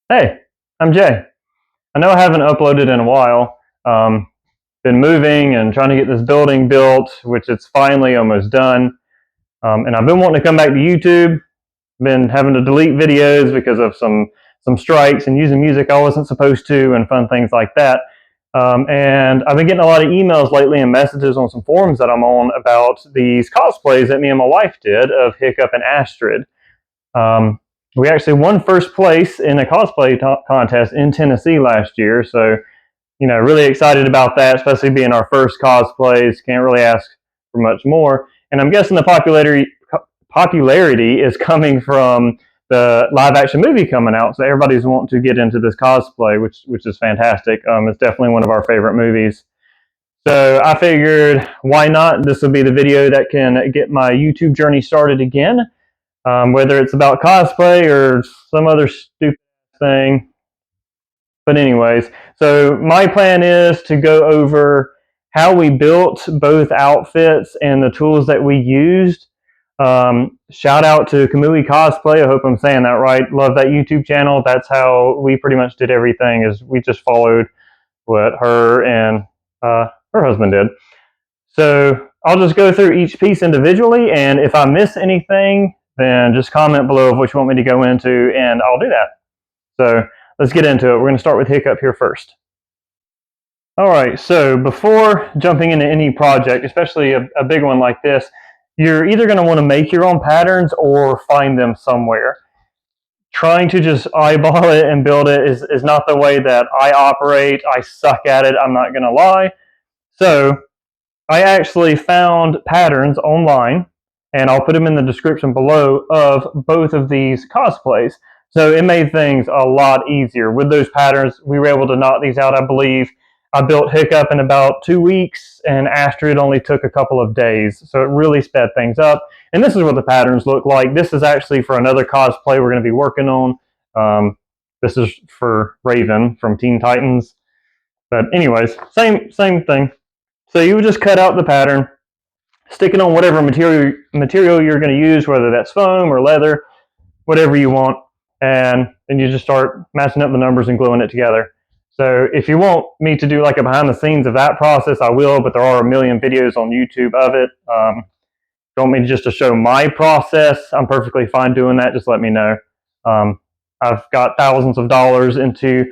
Hey, I'm Jay. I know I haven't uploaded in a while. Been moving and trying to get this building built, which it's finally almost done. And I've been wanting to come back to YouTube. Been having to delete videos because of some strikes and using music I wasn't supposed to and fun things like that. And I've been getting a lot of emails lately and messages on some forums that I'm on about these cosplays that me and my wife did of Hiccup and Astrid. Um, we actually won first place in a cosplay contest in Tennessee last year, so really excited about that, especially being our first cosplays. Can't really ask for much more. And I'm guessing the popularity is coming from the live action movie coming out, so everybody's wanting to get into this cosplay, which is fantastic. It's definitely one of our favorite movies. So I figured, why not? This will be the video that can get my YouTube journey started again, whether it's about cosplay or some other stupid thing. But anyways, so my plan is to go over how we built both outfits and the tools that we used. Shout out to Kamui Cosplay. I hope I'm saying that right. Love that YouTube channel. That's how we pretty much did everything. Is we just followed what her and her husband did. So I'll just go through each piece individually, and if I miss anything, then just comment below of what you want me to go into, and I'll do that. So let's get into it. We're going to start with Hiccup here first. All right, so before jumping into any project, especially a big one like this, you're either going to want to make your own patterns or find them somewhere. Trying to just eyeball it and build it is not the way that I operate. I suck at it, I'm not going to lie. So I actually found patterns online, and I'll put them in the description below, of both of these cosplays. So it made things a lot easier. With those patterns, we were able to knock these out, I believe. I built Hiccup in about 2 weeks, and Astrid only took a couple of days. So it really sped things up. And this is what the patterns look like. This is actually for another cosplay we're going to be working on. This is for Raven from Teen Titans. But anyways, same thing. So you would just cut out the pattern, stick it on whatever material you're going to use, whether that's foam or leather, whatever you want, and then you just start matching up the numbers and gluing it together. So if you want me to do like a behind the scenes of that process, I will, but there are a million videos on YouTube of it. If you want me just to show my process, I'm perfectly fine doing that. Just let me know. I've got thousands of dollars into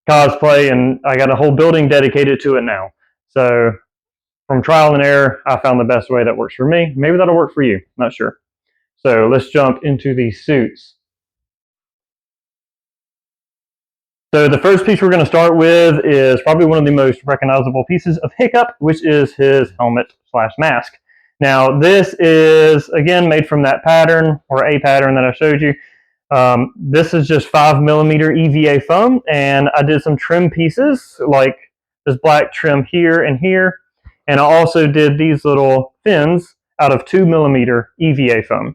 cosplay, and I got a whole building dedicated to it now. So from trial and error, I found the best way that works for me. Maybe that'll work for you, not sure. So let's jump into the suits. So the first piece we're going to start with is probably one of the most recognizable pieces of Hiccup, which is his helmet / mask. Now this is, again, made from that pattern, or a pattern that I showed you. This is just 5mm EVA foam, and I did some trim pieces, like this black trim here and here. And I also did these little fins out of 2mm EVA foam.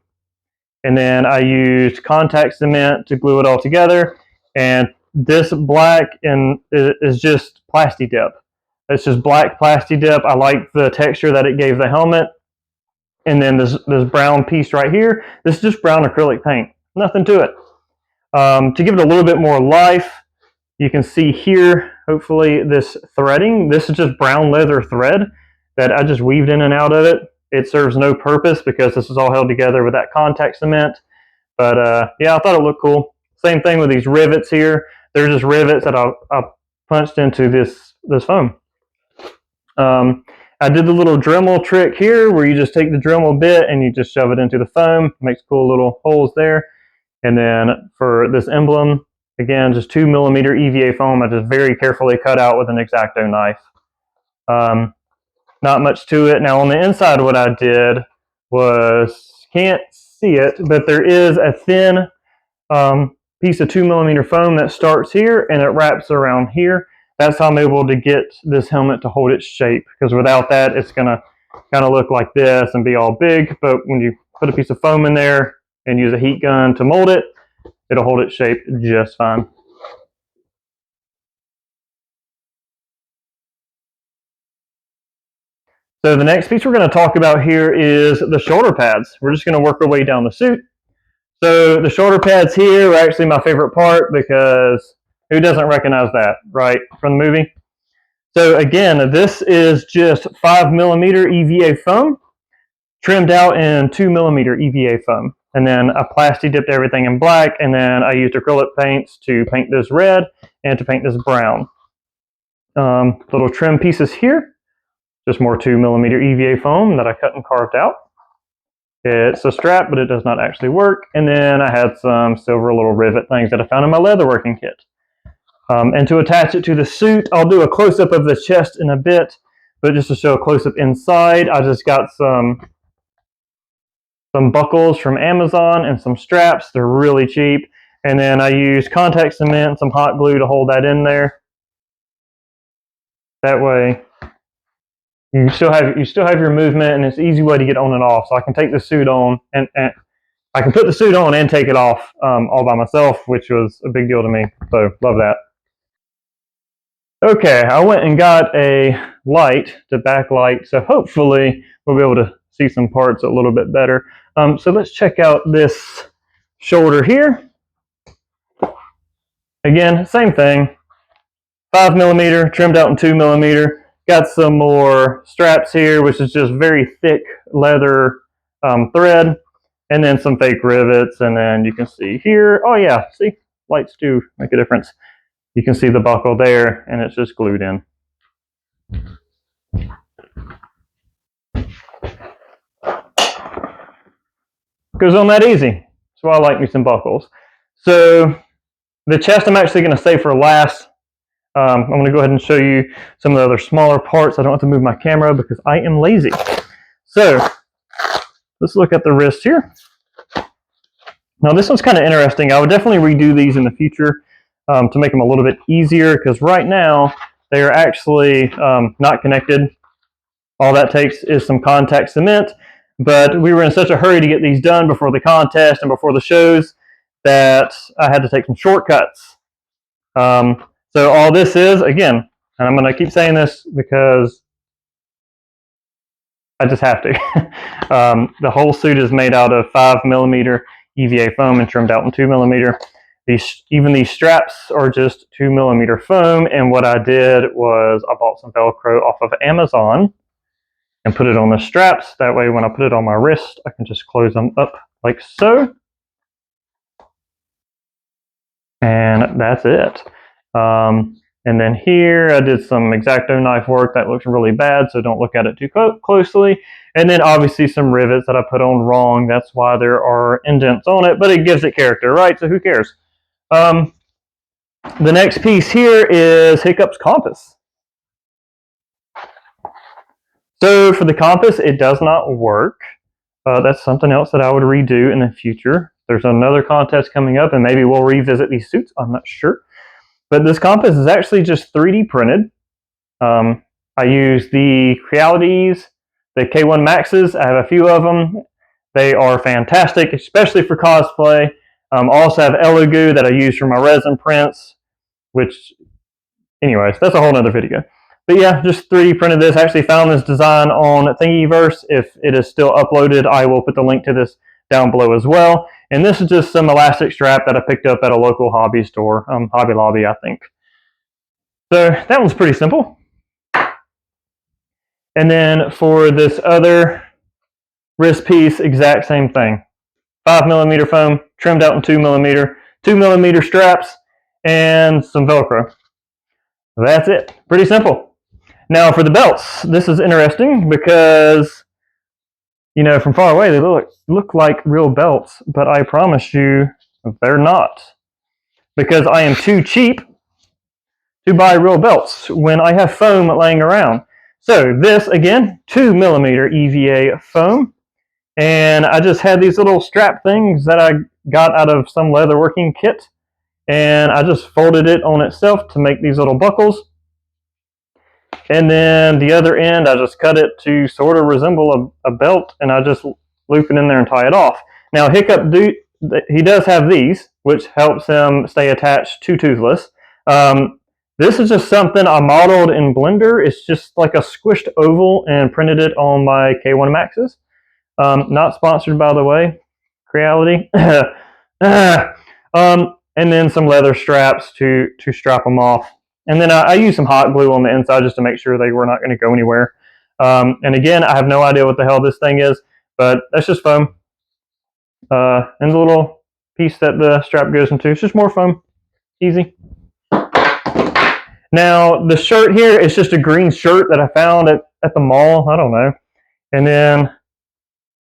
And then I used contact cement to glue it all together. And this black is just Plasti Dip. It's just black Plasti Dip. I like the texture that it gave the helmet. And then this brown piece right here, this is just brown acrylic paint. Nothing to it. To give it a little bit more life, you can see here, hopefully, this threading. This is just brown leather thread that I just weaved in and out of it. It serves no purpose because this is all held together with that contact cement. But yeah, I thought it looked cool. Same thing with these rivets here. They're just rivets that I punched into this foam. I did the little Dremel trick here where you just take the Dremel bit and you just shove it into the foam. Makes cool little holes there. And then for this emblem, again, just 2mm EVA foam. I just very carefully cut out with an X-Acto knife. Not much to it. Now on the inside, what I did was, can't see it, but there is a thin piece of 2mm foam that starts here and it wraps around here. That's how I'm able to get this helmet to hold its shape, because without that, it's going to kind of look like this and be all big. But when you put a piece of foam in there and use a heat gun to mold it, it'll hold its shape just fine. So the next piece we're going to talk about here is the shoulder pads. We're just going to work our way down the suit. So the shoulder pads here are actually my favorite part because who doesn't recognize that, right, from the movie? So again, this is just 5mm EVA foam trimmed out in 2mm EVA foam. And then I plasti dipped everything in black, and then I used acrylic paints to paint this red and to paint this brown. Little trim pieces here, just more 2mm EVA foam that I cut and carved out. It's a strap, but it does not actually work. And then I had some silver little rivet things that I found in my leatherworking kit. And to attach it to the suit, I'll do a close-up of the chest in a bit, but just to show a close-up inside, I just got some buckles from Amazon and some straps. They're really cheap. And then I used contact cement and some hot glue to hold that in there. That way, you still have your movement, and it's an easy way to get on and off. So I can take the suit on, and I can put the suit on and take it off all by myself, which was a big deal to me. So love that. Okay, I went and got a light to backlight, so hopefully we'll be able to see some parts a little bit better. So let's check out this shoulder here. Again, same thing. 5mm, trimmed out in 2mm. Got some more straps here, which is just very thick leather thread, and then some fake rivets. And then you can see here, oh yeah, see, lights do make a difference. You can see the buckle there, and it's just glued in. Goes on that easy. That's why I like me some buckles. So the chest I'm actually going to save for last. I'm going to go ahead and show you some of the other smaller parts. I don't have to move my camera because I am lazy. So let's look at the wrist here. Now this one's kind of interesting. I would definitely redo these in the future to make them a little bit easier, because right now they are actually not connected. All that takes is some contact cement, but we were in such a hurry to get these done before the contest and before the shows that I had to take some shortcuts. So all this is, again, and I'm going to keep saying this because I just have to. The whole suit is made out of 5mm EVA foam and trimmed out in 2mm. Even these straps are just 2mm foam, and what I did was I bought some Velcro off of Amazon and put it on the straps. That way when I put it on my wrist, I can just close them up like so. And that's it. And then here I did some X-Acto knife work that looks really bad, so don't look at it too closely. And then obviously some rivets that I put on wrong. That's why there are indents on it, but it gives it character, right? So who cares? The next piece here is Hiccups Compass. So for the compass, it does not work. That's something else that I would redo in the future. There's another contest coming up, and maybe we'll revisit these suits. I'm not sure. But this compass is actually just 3D printed. I use the Crealities, the K1 Maxes. I have a few of them. They are fantastic, especially for cosplay. I also have Elegoo that I use for my resin prints, which, anyways, that's a whole nother video. But yeah, just 3D printed this. I actually found this design on Thingiverse. If it is still uploaded, I will put the link to this down below as well. And this is just some elastic strap that I picked up at a local hobby store, Hobby Lobby, I think. So that one's pretty simple. And then for this other wrist piece, exact same thing. 5mm foam, trimmed out in 2mm, 2mm straps, and some Velcro. That's it. Pretty simple. Now for the belts, this is interesting because, you know, from far away they look like real belts, but I promise you they're not. Because I am too cheap to buy real belts when I have foam laying around. So this, again, 2mm EVA foam. And I just had these little strap things that I got out of some leatherworking kit. And I just folded it on itself to make these little buckles. And then the other end, I just cut it to sort of resemble a belt, and I just loop it in there and tie it off. Now Hiccup, he does have these, which helps him stay attached to Toothless. This is just something I modeled in Blender. It's just like a squished oval and printed it on my K1 Maxes. Not sponsored, by the way, Creality. And then some leather straps to strap them off. And then I use some hot glue on the inside just to make sure they were not going to go anywhere. And again, I have no idea what the hell this thing is, but that's just foam. And the little piece that the strap goes into, it's just more foam. Easy. Now, the shirt here is just a green shirt that I found at the mall. I don't know. And then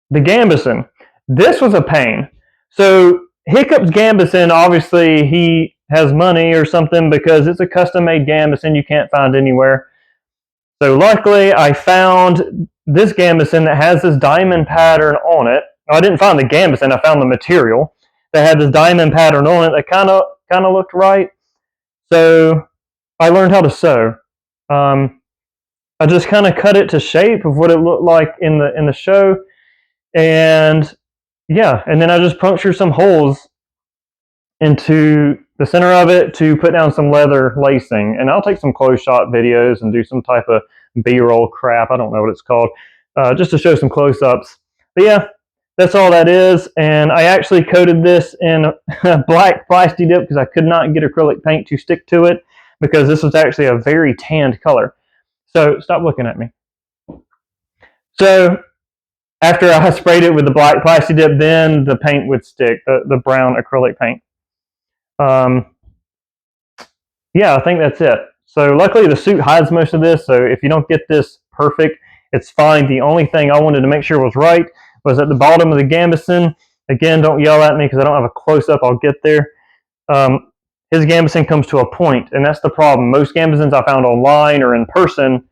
the Gambeson. This was a pain. So Hiccups Gambeson, obviously he has money or something because it's a custom-made Gambeson you can't find anywhere. So luckily I found this Gambeson that has this diamond pattern on it. I didn't find the Gambeson, I found the material that had this diamond pattern on it that kind of looked right. So I learned how to sew. I just kind of cut it to shape of what it looked like in the show, and yeah, and then I just punctured some holes into the center of it to put down some leather lacing. And I'll take some close shot videos and do some type of B-roll crap. I don't know what it's called, just to show some close-ups. But yeah, that's all that is. And I actually coated this in black plasti dip because I could not get acrylic paint to stick to it because this was actually a very tanned color. So stop looking at me. So after I sprayed it with the black plasti dip, then the paint would stick, the brown acrylic paint. Yeah, I think that's it. So luckily the suit hides most of this, so if you don't get this perfect, it's fine. The only thing I wanted to make sure was right was at the bottom of the Gambeson. Again, don't yell at me because I don't have a close-up. I'll get there. His Gambeson comes to a point, and that's the problem. Most Gambesons I found online or in person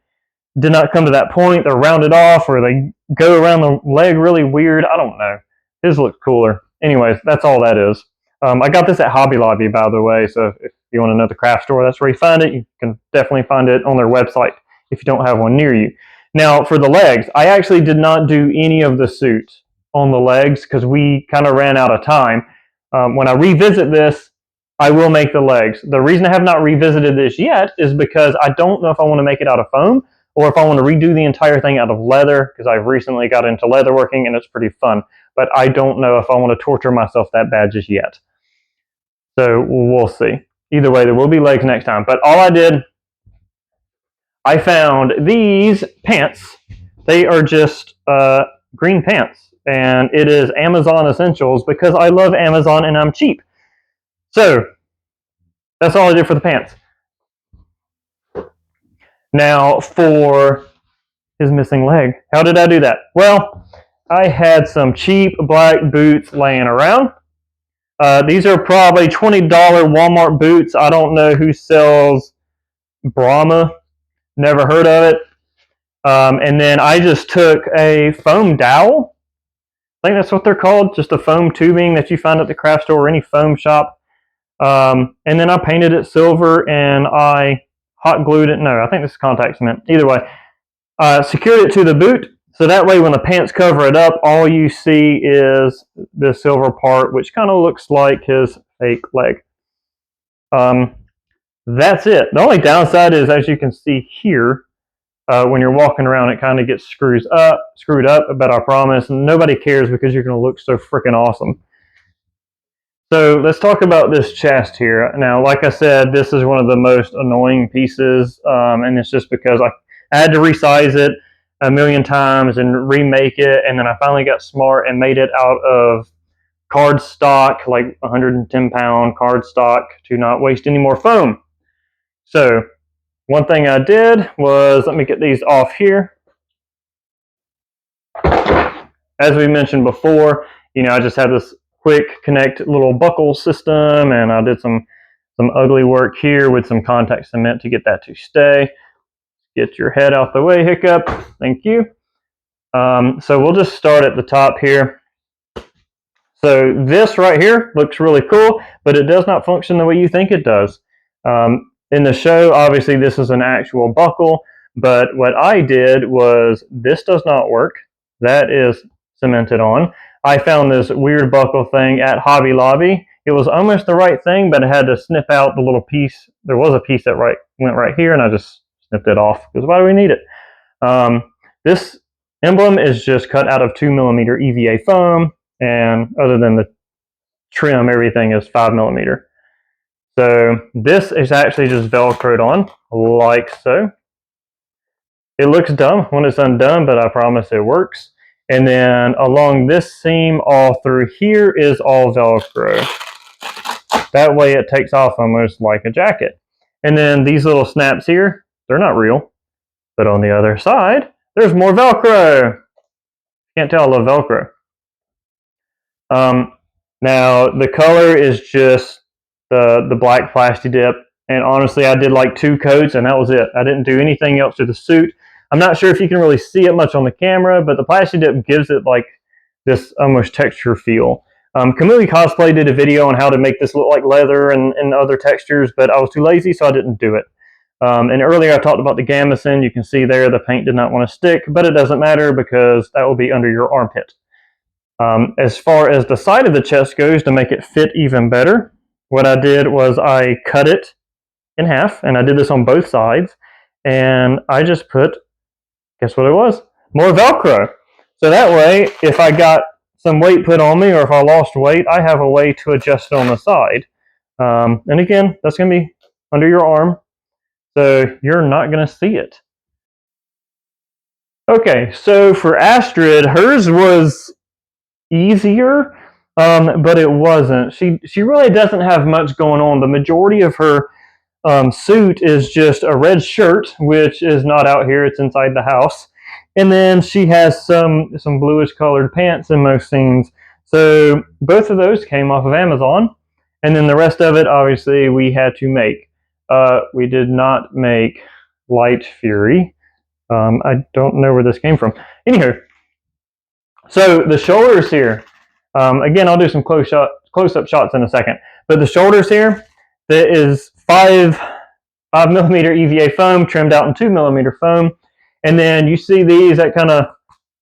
did not come to that point. They're rounded off, or they go around the leg really weird. I don't know. His looks cooler. Anyways, that's all that is. I got this at Hobby Lobby, by the way, so if you want to know the craft store, that's where you find it. You can definitely find it on their website if you don't have one near you. Now, for the legs, I actually did not do any of the suit on the legs because we kind of ran out of time. When I revisit this, I will make the legs. The reason I have not revisited this yet is because I don't know if I want to make it out of foam or if I want to redo the entire thing out of leather, because I've recently got into leatherworking and it's pretty fun. But I don't know if I want to torture myself that bad just yet. So we'll see. Either way, there will be legs next time. But all I did, I found these pants. They are just green pants. And it is Amazon Essentials because I love Amazon and I'm cheap. So that's all I did for the pants. Now for his missing leg. How did I do that? Well, I had some cheap black boots laying around. These are probably $20 Walmart boots. I don't know who sells Brahma. Never heard of it. And then I just took a foam dowel. I think that's what they're called. Just a foam tubing that you find at the craft store or any foam shop. And then I painted it silver and I hot glued it. No, I think this is contact cement. Either way, secured it to the boot. So that way when the pants cover it up, all you see is the silver part, which kind of looks like his fake leg. That's it. The only downside is, as you can see here, when you're walking around, it kind of gets screwed up, but I promise nobody cares because you're going to look so freaking awesome. So let's talk about this chest here. Now, like I said, this is one of the most annoying pieces, and it's just because I had to resize it a million times and remake it, and then I finally got smart and made it out of cardstock, like 110-pound cardstock, to not waste any more foam. So one thing I did was, let me get these off here. As we mentioned before, I just had this quick connect little buckle system, and I did some ugly work here with some contact cement to get that to stay. Get your head out the way, Hiccup. Thank you. So we'll just start at the top here. So this right here looks really cool, but it does not function the way you think it does. In the show, obviously this is an actual buckle, but what I did was, this does not work. That is cemented on. I found this weird buckle thing at Hobby Lobby. It was almost the right thing, but I had to snip out the little piece. There was a piece that went right here, and I just snipped it off because why do we need it? This emblem is just cut out of 2mm EVA foam, and other than the trim everything is 5mm. So this is actually just Velcroed on, like so. It looks dumb when it's undone, but I promise it works. And then along this seam all through here is all Velcro. That way it takes off almost like a jacket. And then these little snaps here, they're not real. But on the other side, there's more Velcro. Can't tell I love Velcro. Now the color is just the black Plasti Dip, and honestly I did like 2 coats and that was it. I didn't do anything else to the suit. I'm not sure if you can really see it much on the camera, but the Plasti Dip gives it like this almost texture feel. Kamui Cosplay did a video on how to make this look like leather and other textures, but I was too lazy, so I didn't do it. And earlier I talked about the Gambeson. You can see there the paint did not want to stick, but it doesn't matter because that will be under your armpit. As far as the side of the chest goes, to make it fit even better, what I did was I cut it in half, and I did this on both sides, and I just put, guess what it was? More Velcro. So that way, if I got some weight put on me or if I lost weight, I have a way to adjust it on the side. And again, that's going to be under your arm, so you're not going to see it. Okay, so for Astrid, hers was easier, but it wasn't. She really doesn't have much going on. The majority of her suit is just a red shirt, which is not out here, it's inside the house. And then she has some bluish colored pants in most scenes. So both of those came off of Amazon. And then the rest of it, obviously, we had to make. We did not make Light Fury. I don't know where this came from. Anywho, so the shoulders here, again, I'll do some close-up shots in a second. But the shoulders here, there is 5mm EVA foam trimmed out in 2mm foam. And then you see these that kind of,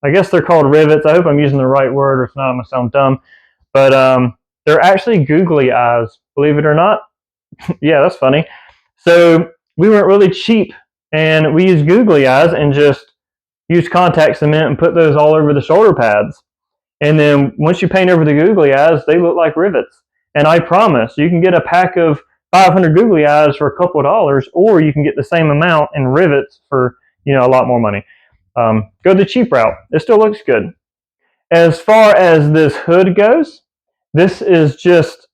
I guess they're called rivets. I hope I'm using the right word, or if not, I'm going to sound dumb. But they're actually googly eyes, believe it or not. Yeah, that's funny. So we weren't really cheap, and we used googly eyes and just used contact cement and put those all over the shoulder pads. And then once you paint over the googly eyes, they look like rivets. And I promise, you can get a pack of 500 googly eyes for a couple of dollars, or you can get the same amount in rivets for, you know, a lot more money. Go the cheap route. It still looks good. As far as this hood goes, this is just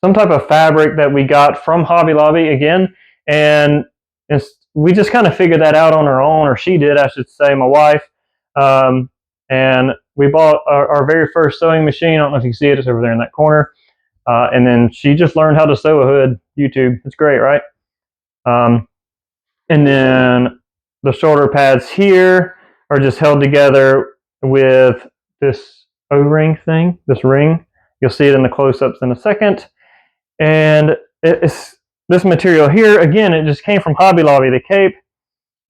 some type of fabric that we got from Hobby Lobby again, and we just kind of figured that out on our own, or she did, I should say, my wife. And we bought our very first sewing machine. I don't know if you can see it, it's over there in that corner. And then she just learned how to sew a hood. YouTube, it's great, right? And then the shoulder pads here are just held together with this O-ring thing, this ring. You'll see it in the close-ups in a second. And it's this material here, again, it just came from Hobby Lobby. The cape,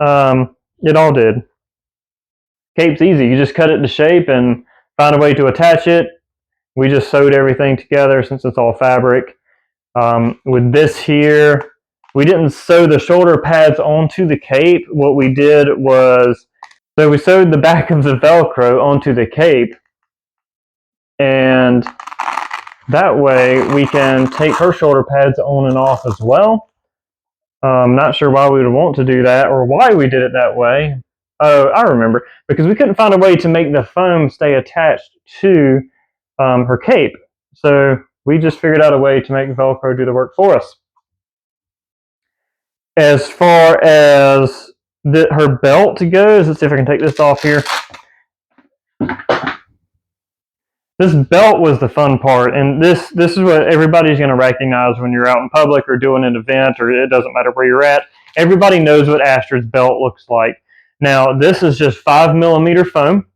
it all did. Cape's easy. You just cut it to shape and find a way to attach it. We just sewed everything together since it's all fabric. With this here, we didn't sew the shoulder pads onto the cape. What we did was, so we sewed the back of the Velcro onto the cape, and that way we can take her shoulder pads on and off as well. Not sure why we would want to do that or why we did it that way. Oh, I remember. Because we couldn't find a way to make the foam stay attached to her cape. So we just figured out a way to make Velcro do the work for us. As far as her belt goes, let's see if I can take this off here. This belt was the fun part, and this is what everybody's going to recognize when you're out in public or doing an event, or it doesn't matter where you're at. Everybody knows what Astrid's belt looks like. Now, this is just 5mm foam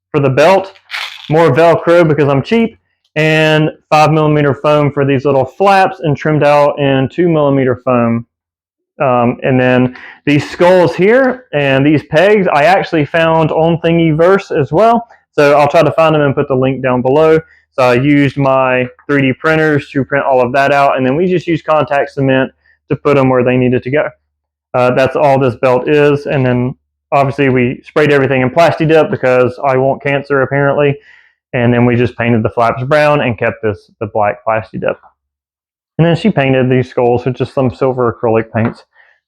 for the belt, more Velcro because I'm cheap, and 5mm foam for these little flaps, and trimmed out in 2mm foam. And then these skulls here and these pegs I actually found on Thingiverse as well. So I'll try to find them and put the link down below. So I used my 3D printers to print all of that out, and then we just used contact cement to put them where they needed to go. That's all this belt is. And then obviously we sprayed everything in Plasti Dip because I want cancer apparently. And then we just painted the flaps brown and kept the black plasti dip. And then she painted these skulls with just some silver acrylic paints.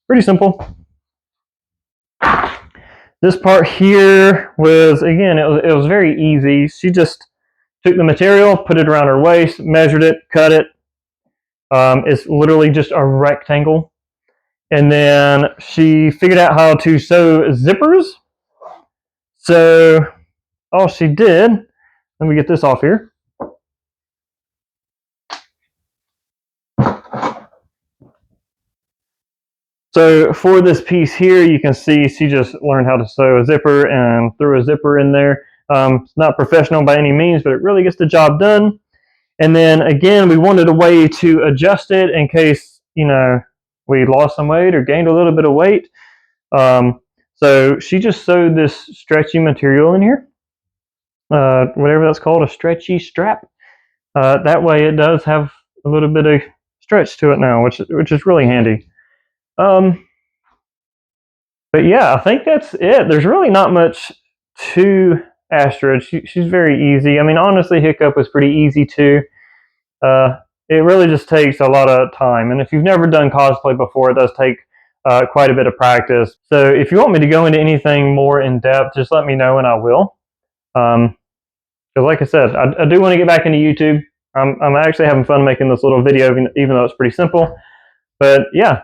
Pretty simple. This part here was, again, it was very easy. She just took the material, put it around her waist, measured it, cut it. It's literally just a rectangle. And then she figured out how to sew zippers. So all she did, let me get this off here. So for this piece here, you can see she just learned how to sew a zipper and threw a zipper in there. It's not professional by any means, but it really gets the job done. And then again, we wanted a way to adjust it in case, you know, we lost some weight or gained a little bit of weight. So she just sewed this stretchy material in here, whatever that's called, a stretchy strap. That way it does have a little bit of stretch to it now, which is really handy. But yeah, I think that's it. There's really not much to Astrid. She's very easy. I mean, honestly, Hiccup was pretty easy too. It really just takes a lot of time. And if you've never done cosplay before, it does take quite a bit of practice. So if you want me to go into anything more in depth, just let me know and I will. Because like I said, I do want to get back into YouTube. I'm actually having fun making this little video, even though it's pretty simple. But yeah,